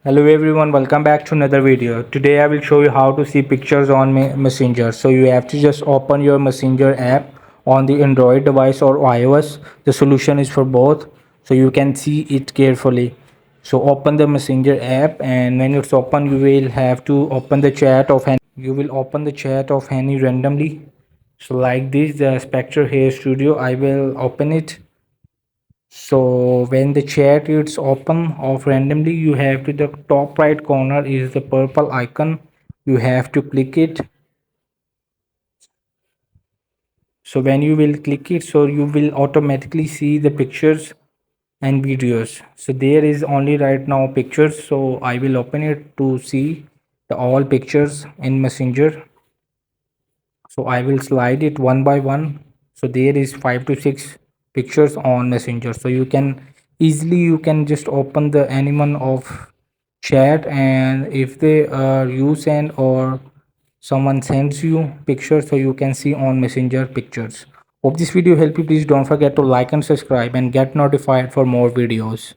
Hello everyone, welcome back to another video. Today I will show you how to see pictures on Messenger. So you have to just open your Messenger app on the Android device or iOS. The solution is for both, so you can see it carefully. So open the Messenger app, and when it's open you will have to open the chat of any randomly. So like this, the Spectre Hair Studio, I will open it. So when the chat is open of randomly, you have to the top right corner is the purple icon. You have to click it. So when you will click it, so you will automatically see the pictures and videos. So there is only right now pictures, so I will open it to see the all pictures in Messenger. So I will slide it one by one. So there is 5 to 6 pictures on Messenger, so you can easily you can just open the anyone of chat, and if they you send or someone sends you pictures, so you can see on Messenger pictures. Hope this video help you. Please don't forget to like and subscribe and get notified for more videos.